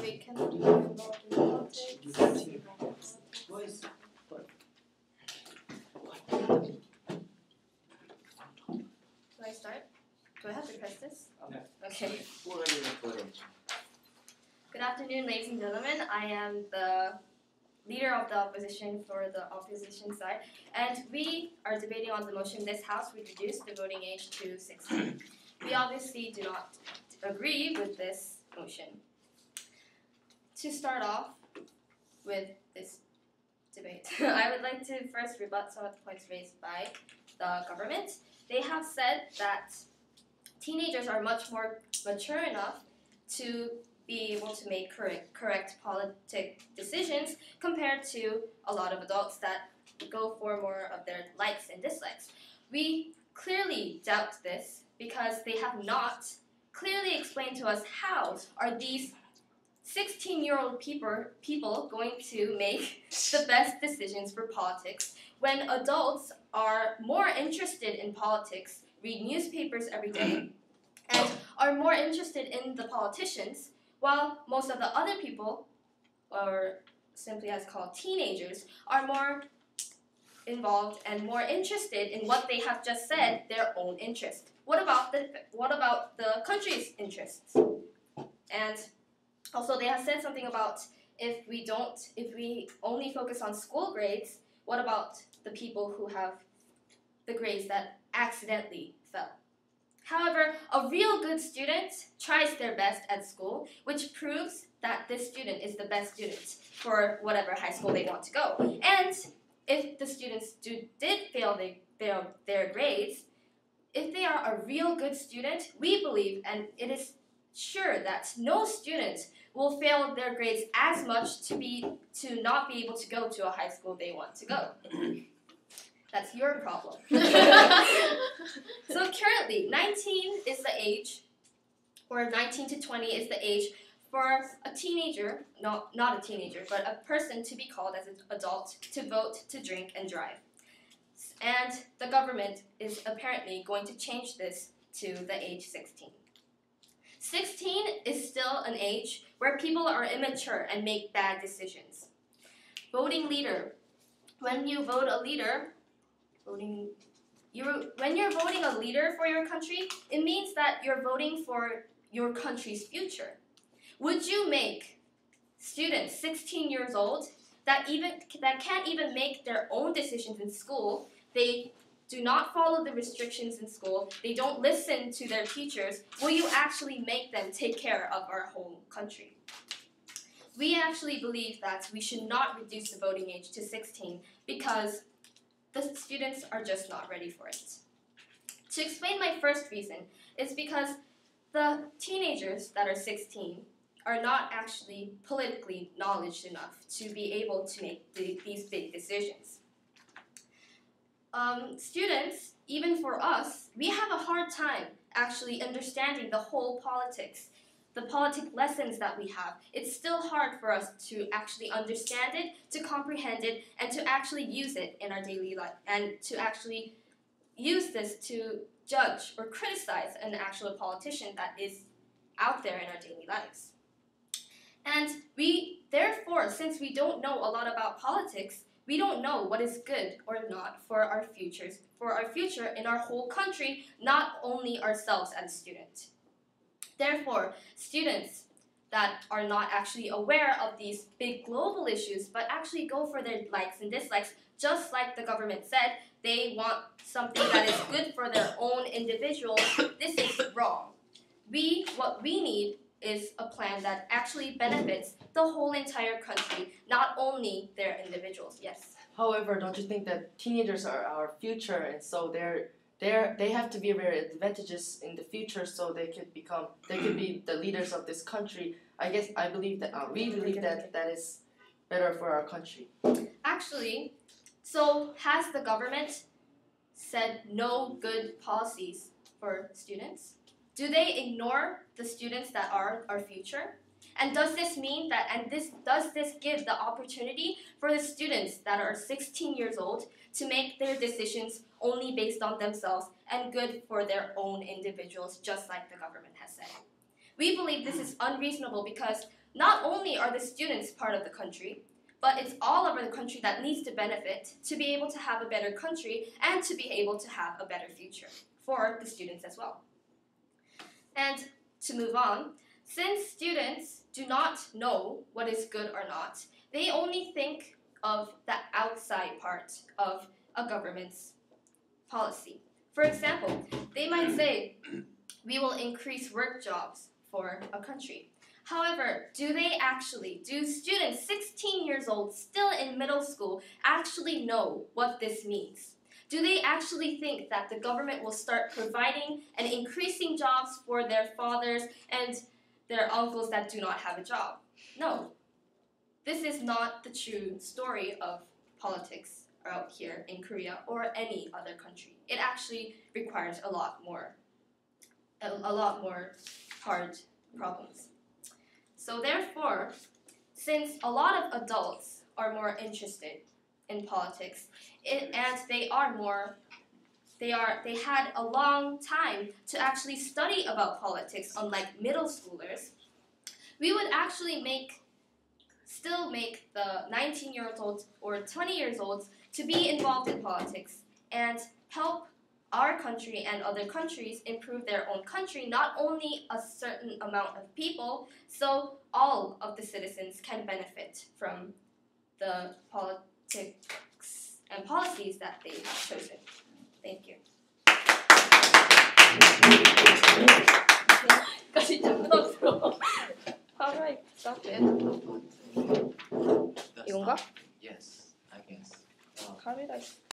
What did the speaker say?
Wait, can I do involved in politics? Do I start? Do I have to press this? Okay. Good afternoon, ladies and gentlemen. I am the leader of the opposition for the opposition side, and we are debating on the motion this House would reduce the voting age to 16. We obviously do not agree with this motion. To start off with this debate, I would like to first rebut some of the points raised by the government. They have said that teenagers are much more mature enough to be able to make correct politic decisions compared to a lot of adults that go for more of their likes and dislikes. We clearly doubt this because they have not clearly explained to us how are these 16-year-old people going to make the best decisions for politics when adults are more interested in politics, read newspapers every day, and are more interested in the politicians, while most of the other people, or simply as called teenagers, are more involved and more interested in what they have just said, their own interest. What about the country's interests? And also they have said something about if we only focus on school grades, what about the people who have the grades that accidentally fell? However, a real good student tries their best at school, which proves that this student is the best student for whatever high school they want to go. And if the students did fail their grades, if they are a real good student, we believe, and it is sure that no student will fail their grades as much to not be able to go to a high school they want to go. That's your problem. So currently, 19 is the age, or 19 to 20 is the age for a teenager, not a teenager, but a person to be called as an adult to vote, to drink, and drive. And the government is apparently going to change this to the age 16. 16 is still an age where people are immature and make bad decisions. Voting leader. When you vote a leader, when you're voting a leader for your country, it means that you're voting for your country's future. Would you make students 16 years old that can't even make their own decisions in school? They do not follow the restrictions in school. They don't listen to their teachers. Will you actually make them take care of our whole country? We actually believe that we should not reduce the voting age to 16 because the students are just not ready for it. To explain my first reason is because the teenagers that are 16 are not actually politically knowledgeable enough to be able to make these big decisions. Students, even for us, we have a hard time actually understanding the whole politics, the politic lessons that we have. It's still hard for us to actually understand it, to comprehend it, and to actually use it in our daily life, and to actually use this to judge or criticize an actual politician that is out there in our daily lives. And therefore, since we don't know a lot about politics, we don't know what is good or not for our future in our whole country, not only ourselves as students. Therefore, students that are not actually aware of these big global issues, but actually go for their likes and dislikes, just like the government said, they want something that is good for their own individuals. This is wrong. What we need is a plan that actually benefits the whole entire country, not only their individuals. Yes. However, don't you think that teenagers are our future, and so they have to be very advantageous in the future, so they could be the leaders of this country. I believe that we believe that is better for our country. Actually, so has the government said no good policies for students? Do they ignore the students that are our future? And does this mean that, does this give the opportunity for the students that are 16 years old to make their decisions only based on themselves and good for their own individuals, just like the government has said? We believe this is unreasonable because not only are the students part of the country, but it's all over the country that needs to benefit to be able to have a better country and to be able to have a better future for the students as well. And to move on, since students do not know what is good or not, they only think of the outside part of a government's policy. For example, they might say, we will increase work jobs for a country. However, do students 16 years old, still in middle school, actually know what this means? Do they actually think that the government will start providing and increasing jobs for their fathers and their uncles that do not have a job? No. This is not the true story of politics out here in Korea or any other country. It actually requires a lot more hard problems. So therefore, since a lot of adults are more interested in politics, and they had a long time to actually study about politics, unlike middle schoolers, we would actually still make the 19-year-olds or 20 years olds to be involved in politics and help our country and other countries improve their own country, not only a certain amount of people, so all of the citizens can benefit from the politics and policies that they've chosen.